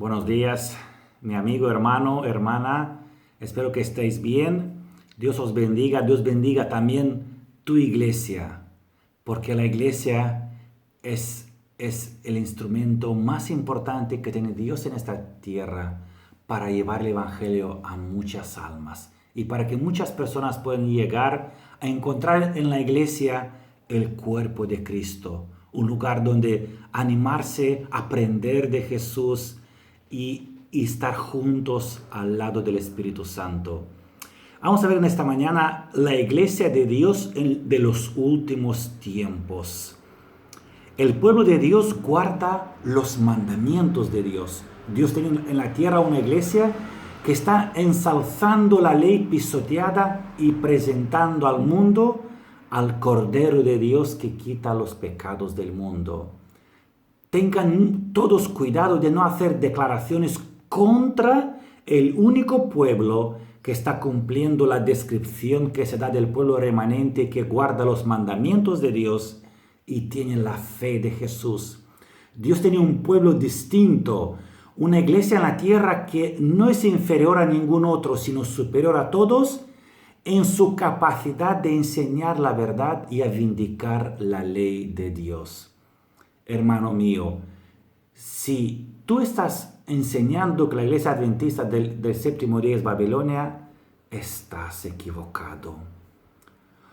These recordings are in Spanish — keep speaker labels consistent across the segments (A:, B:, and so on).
A: Buenos días, mi amigo, hermano, hermana. Espero que estéis bien. Dios os bendiga. Dios bendiga también tu iglesia, porque la iglesia es el instrumento más importante que tiene Dios en esta tierra para llevar el evangelio a muchas almas y para que muchas personas puedan llegar a encontrar en la iglesia el cuerpo de Cristo, un lugar donde animarse, aprender de Jesús y estar juntos al lado del Espíritu Santo. Vamos a ver en esta mañana la iglesia de Dios de los últimos tiempos. El pueblo de Dios guarda los mandamientos de Dios. Dios tiene en la tierra una iglesia que está ensalzando la ley pisoteada y presentando al mundo al Cordero de Dios que quita los pecados del mundo. Tengan todos cuidado de no hacer declaraciones contra el único pueblo que está cumpliendo la descripción que se da del pueblo remanente que guarda los mandamientos de Dios y tiene la fe de Jesús. Dios tiene un pueblo distinto, una iglesia en la tierra que no es inferior a ningún otro, sino superior a todos en su capacidad de enseñar la verdad y a vindicar la ley de Dios. Hermano mío, si tú estás enseñando que la iglesia adventista del séptimo día es Babilonia, estás equivocado.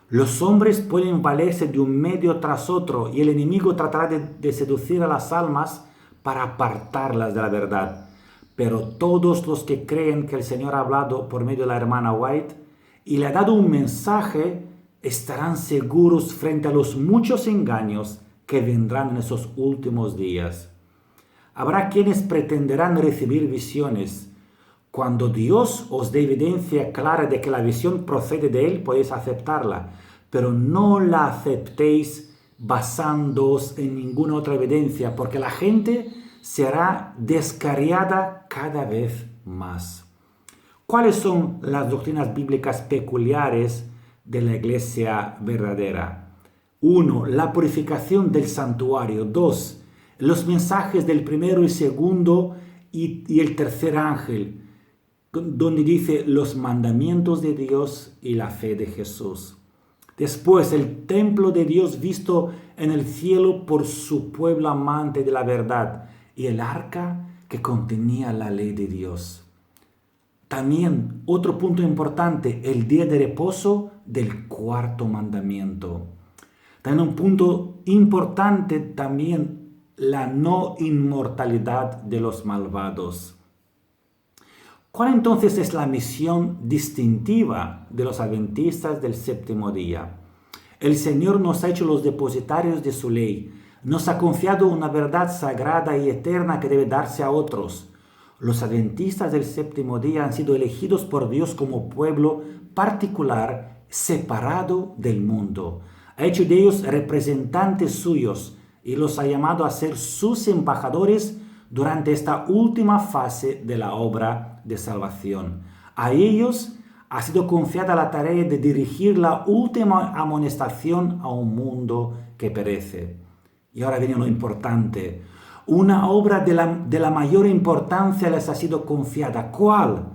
A: Los hombres pueden valerse de un medio tras otro y el enemigo tratará de seducir a las almas para apartarlas de la verdad. Pero todos los que creen que el Señor ha hablado por medio de la hermana White y le ha dado un mensaje, estarán seguros frente a los muchos engaños que vendrán en esos últimos días. Habrá quienes pretenderán recibir visiones. Cuando Dios os dé evidencia clara de que la visión procede de Él, podéis aceptarla, pero no la aceptéis basándoos en ninguna otra evidencia, porque la gente será descarriada cada vez más. ¿Cuáles son las doctrinas bíblicas peculiares de la iglesia verdadera? 1. La purificación del santuario. 2. Los mensajes del primero y segundo y el tercer ángel, donde dice los mandamientos de Dios y la fe de Jesús. Después, el templo de Dios visto en el cielo por su pueblo amante de la verdad y el arca que contenía la ley de Dios. También, otro punto importante, el día de reposo del cuarto mandamiento. También un punto importante también, la no inmortalidad de los malvados. ¿Cuál entonces es la misión distintiva de los adventistas del séptimo día? El Señor nos ha hecho los depositarios de su ley. Nos ha confiado una verdad sagrada y eterna que debe darse a otros. Los adventistas del séptimo día han sido elegidos por Dios como pueblo particular, separado del mundo. Ha hecho de ellos representantes suyos y los ha llamado a ser sus embajadores durante esta última fase de la obra de salvación. A ellos ha sido confiada la tarea de dirigir la última amonestación a un mundo que perece. Y ahora viene lo importante. Una obra de la mayor importancia les ha sido confiada. ¿Cuál?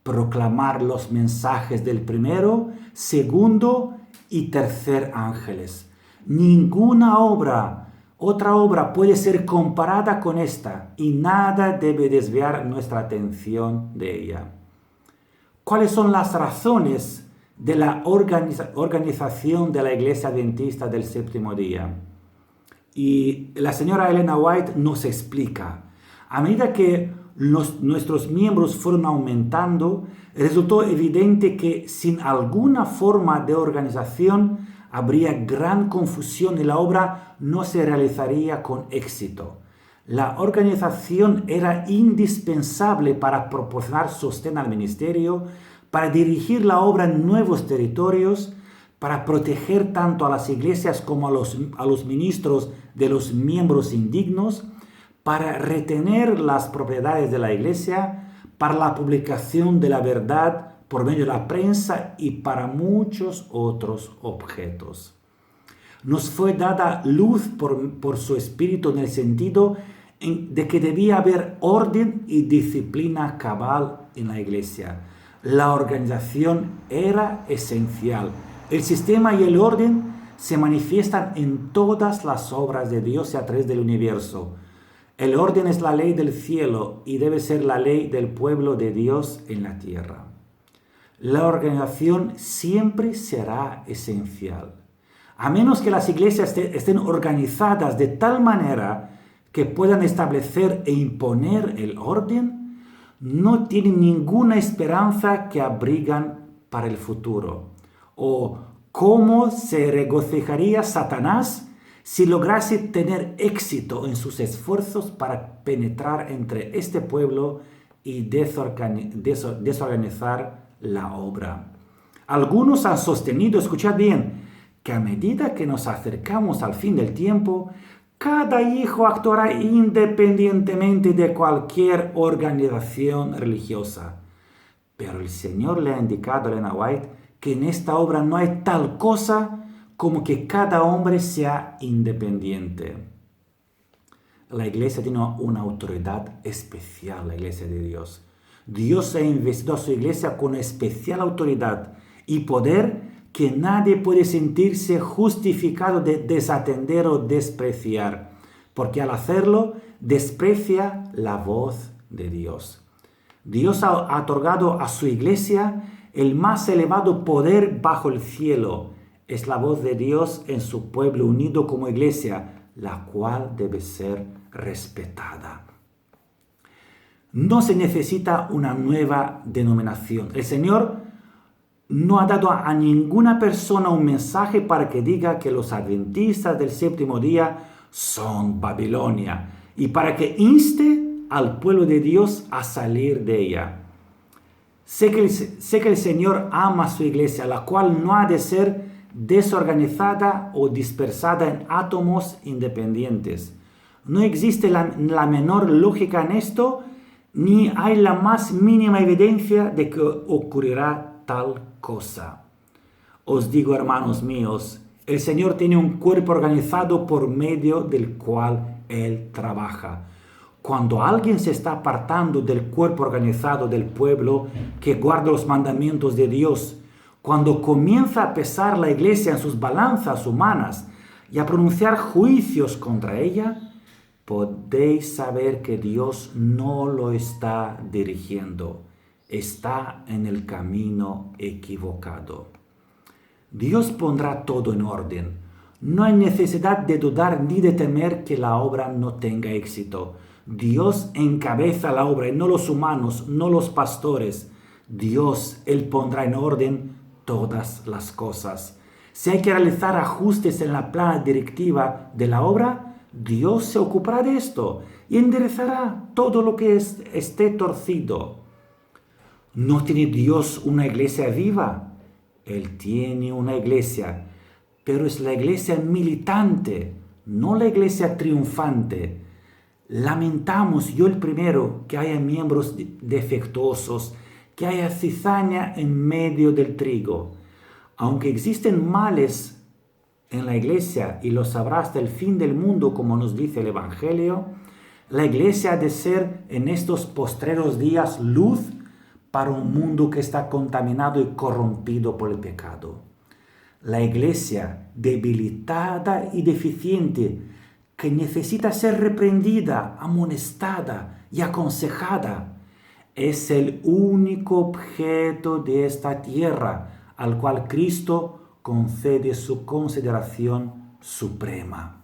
A: Proclamar los mensajes del primero, segundo y tercer ángeles. Ninguna otra obra puede ser comparada con esta y nada debe desviar nuestra atención de ella. ¿Cuáles son las razones de la organización de la Iglesia Adventista del séptimo día? Y la señora Elena White nos explica. A medida que nuestros miembros fueron aumentando, resultó evidente que sin alguna forma de organización habría gran confusión y la obra no se realizaría con éxito. La organización era indispensable para proporcionar sostén al ministerio, para dirigir la obra en nuevos territorios, para proteger tanto a las iglesias como a los ministros de los miembros indignos, para retener las propiedades de la iglesia, para la publicación de la verdad por medio de la prensa y para muchos otros objetos. Nos fue dada luz por su espíritu en el sentido de que debía haber orden y disciplina cabal en la iglesia. La organización era esencial. El sistema y el orden se manifiestan en todas las obras de Dios y a través del universo. El orden es la ley del cielo y debe ser la ley del pueblo de Dios en la tierra. La organización siempre será esencial. A menos que las iglesias estén organizadas de tal manera que puedan establecer e imponer el orden, no tienen ninguna esperanza que abrigan para el futuro. O cómo se regocijaría Satanás si lograse tener éxito en sus esfuerzos para penetrar entre este pueblo y desorganizar la obra. Algunos han sostenido, escuchad bien, que a medida que nos acercamos al fin del tiempo, cada hijo actuará independientemente de cualquier organización religiosa. Pero el Señor le ha indicado a Elena White que en esta obra no hay tal cosa como que cada hombre sea independiente. La iglesia tiene una autoridad especial, la iglesia de Dios. Dios ha investido a su iglesia con especial autoridad y poder que nadie puede sentirse justificado de desatender o despreciar, porque al hacerlo desprecia la voz de Dios. Dios ha otorgado a su iglesia el más elevado poder bajo el cielo. Es la voz de Dios en su pueblo unido como iglesia, la cual debe ser respetada. No se necesita una nueva denominación. El Señor no ha dado a ninguna persona un mensaje para que diga que los adventistas del séptimo día son Babilonia y para que inste al pueblo de Dios a salir de ella. Sé que el Señor ama a su iglesia, la cual no ha de ser desorganizada o dispersada en átomos independientes. No existe la menor lógica en esto, ni hay la más mínima evidencia de que ocurrirá tal cosa. Os digo, hermanos míos, el Señor tiene un cuerpo organizado por medio del cual Él trabaja. Cuando alguien se está apartando del cuerpo organizado del pueblo que guarda los mandamientos de Dios, cuando comienza a pesar la iglesia en sus balanzas humanas y a pronunciar juicios contra ella, podéis saber que Dios no lo está dirigiendo. Está en el camino equivocado. Dios pondrá todo en orden. No hay necesidad de dudar ni de temer que la obra no tenga éxito. Dios encabeza la obra y no los humanos, no los pastores. Dios, Él pondrá en orden todas las cosas. Si hay que realizar ajustes en la plana directiva de la obra, Dios se ocupará de esto y enderezará todo lo que esté torcido. ¿No tiene Dios una iglesia viva? Él tiene una iglesia, pero es la iglesia militante, no la iglesia triunfante. Lamentamos, yo el primero, que haya miembros defectuosos, que haya cizaña en medio del trigo. Aunque existen males en la iglesia y lo sabrá hasta el fin del mundo, como nos dice el Evangelio, la iglesia ha de ser en estos postreros días luz para un mundo que está contaminado y corrompido por el pecado. La iglesia debilitada y deficiente, que necesita ser reprendida, amonestada y aconsejada, es el único objeto de esta tierra al cual Cristo concede su consideración suprema.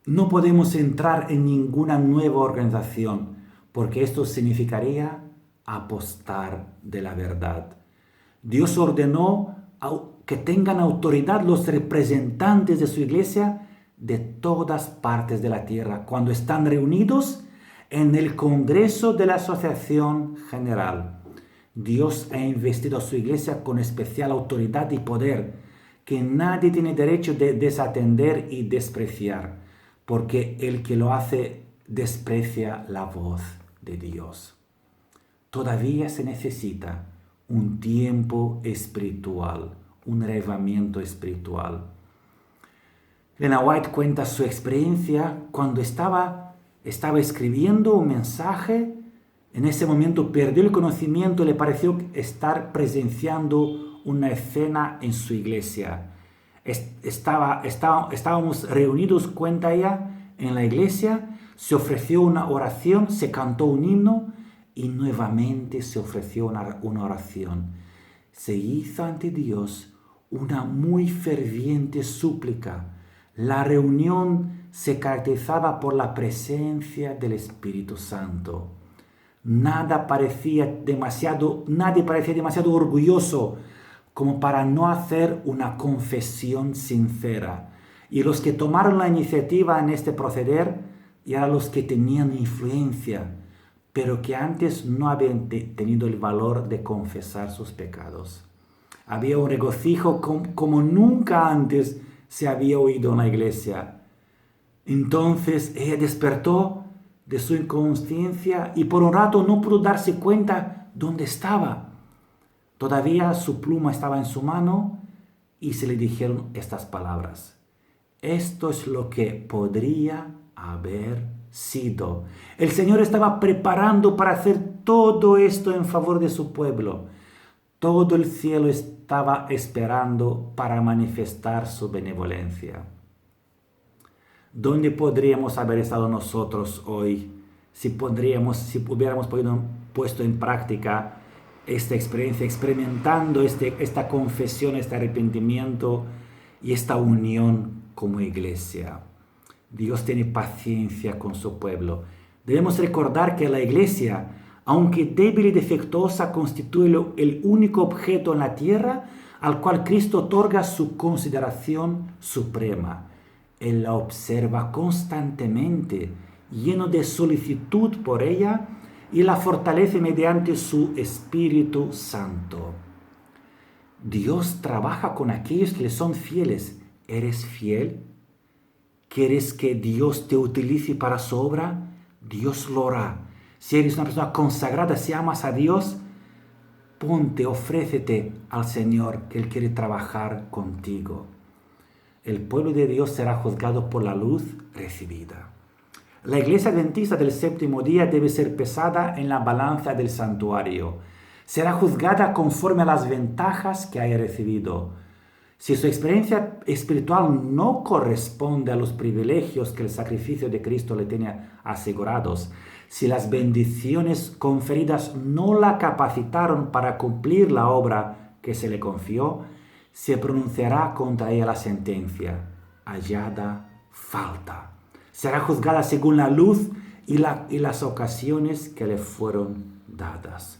A: No podemos entrar en ninguna nueva organización, porque esto significaría apostar de la verdad. Dios ordenó que tengan autoridad los representantes de su iglesia de todas partes de la tierra, cuando están reunidos en el Congreso de la Asociación General. Dios ha investido a su iglesia con especial autoridad y poder, que nadie tiene derecho de desatender y despreciar, porque el que lo hace desprecia la voz de Dios. Todavía se necesita un tiempo espiritual, un avivamiento espiritual. Elena White cuenta su experiencia cuando estaba escribiendo un mensaje. En ese momento perdió el conocimiento y le pareció estar presenciando una escena en su iglesia. Estábamos reunidos, cuenta ella, en la iglesia, se ofreció una oración, se cantó un himno y nuevamente se ofreció una oración. Se hizo ante Dios una muy ferviente súplica. La reunión se caracterizaba por la presencia del Espíritu Santo. Nadie parecía demasiado orgulloso como para no hacer una confesión sincera. Y los que tomaron la iniciativa en este proceder eran los que tenían influencia, pero que antes no habían tenido el valor de confesar sus pecados. Había un regocijo como nunca antes se había oído en la iglesia. Entonces ella despertó de su inconsciencia y por un rato no pudo darse cuenta dónde estaba. Todavía su pluma estaba en su mano y se le dijeron estas palabras. Esto es lo que podría haber sido. El Señor estaba preparando para hacer todo esto en favor de su pueblo. Todo el cielo estaba esperando para manifestar su benevolencia. ¿Dónde podríamos haber estado nosotros hoy si hubiéramos puesto en práctica esta experiencia, experimentando esta confesión, este arrepentimiento y esta unión como iglesia? Dios tiene paciencia con su pueblo. Debemos recordar que la iglesia, aunque débil y defectuosa, constituye el único objeto en la tierra al cual Cristo otorga su consideración suprema. Él la observa constantemente, lleno de solicitud por ella, y la fortalece mediante su Espíritu Santo. Dios trabaja con aquellos que le son fieles. ¿Eres fiel? ¿Quieres que Dios te utilice para su obra? Dios lo hará. Si eres una persona consagrada, si amas a Dios, ofrécete al Señor, que Él quiere trabajar contigo. El pueblo de Dios será juzgado por la luz recibida. La iglesia adventista del séptimo día debe ser pesada en la balanza del santuario. Será juzgada conforme a las ventajas que haya recibido. Si su experiencia espiritual no corresponde a los privilegios que el sacrificio de Cristo le tenía asegurados, si las bendiciones conferidas no la capacitaron para cumplir la obra que se le confió, se pronunciará contra ella la sentencia: hallada falta. Será juzgada según la luz y las ocasiones que le fueron dadas.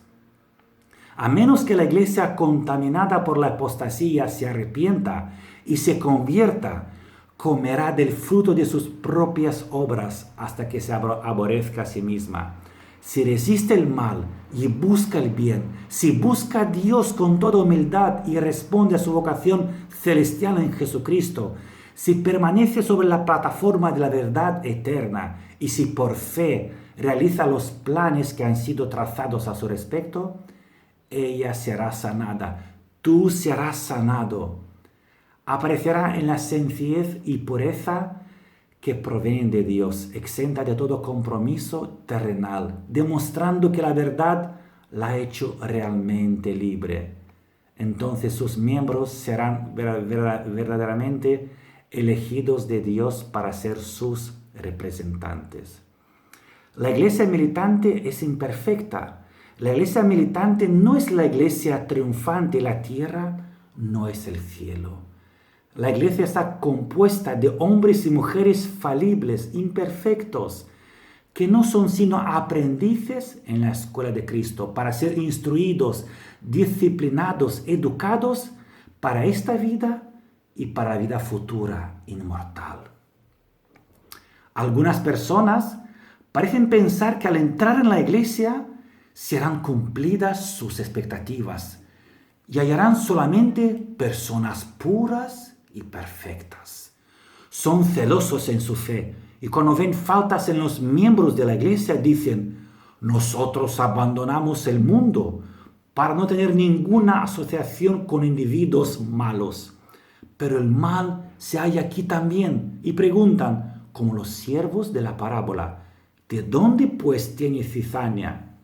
A: A menos que la iglesia contaminada por la apostasía se arrepienta y se convierta, comerá del fruto de sus propias obras hasta que se aborrezca a sí misma. Si resiste el mal y busca el bien, si busca a Dios con toda humildad y responde a su vocación celestial en Jesucristo, si permanece sobre la plataforma de la verdad eterna y si por fe realiza los planes que han sido trazados a su respecto, ella será sanada, tú serás sanado. Aparecerá en la sencillez y pureza que provienen de Dios, exenta de todo compromiso terrenal, demostrando que la verdad la ha hecho realmente libre. Entonces sus miembros serán verdaderamente elegidos de Dios para ser sus representantes. La iglesia militante es imperfecta. La iglesia militante no es la iglesia triunfante. La tierra no es el cielo. La iglesia está compuesta de hombres y mujeres falibles, imperfectos, que no son sino aprendices en la escuela de Cristo para ser instruidos, disciplinados, educados para esta vida y para la vida futura inmortal. Algunas personas parecen pensar que al entrar en la iglesia serán cumplidas sus expectativas y hallarán solamente personas puras y perfectas. Son celosos en su fe y cuando ven faltas en los miembros de la iglesia dicen: nosotros abandonamos el mundo para no tener ninguna asociación con individuos malos. Pero el mal se halla aquí también y preguntan, como los siervos de la parábola, ¿de dónde pues tiene cizaña?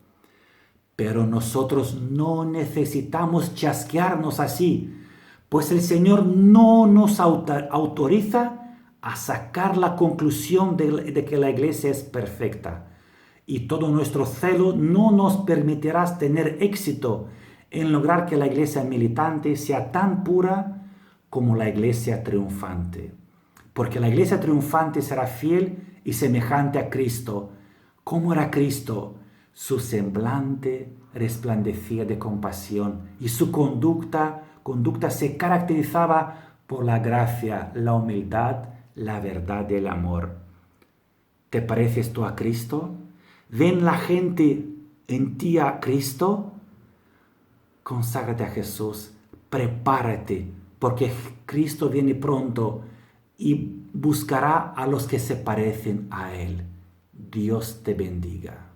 A: Pero nosotros no necesitamos chasquearnos así, pues el Señor no nos autoriza a sacar la conclusión de que la iglesia es perfecta. Y todo nuestro celo no nos permitirá tener éxito en lograr que la iglesia militante sea tan pura como la iglesia triunfante. Porque la iglesia triunfante será fiel y semejante a Cristo. ¿Cómo era Cristo? Su semblante resplandecía de compasión y su conducta se caracterizaba por la gracia, la humildad, la verdad y el amor. ¿Te pareces tú a Cristo? ¿Ven la gente en ti a Cristo? Conságrate a Jesús, prepárate, porque Cristo viene pronto y buscará a los que se parecen a Él. Dios te bendiga.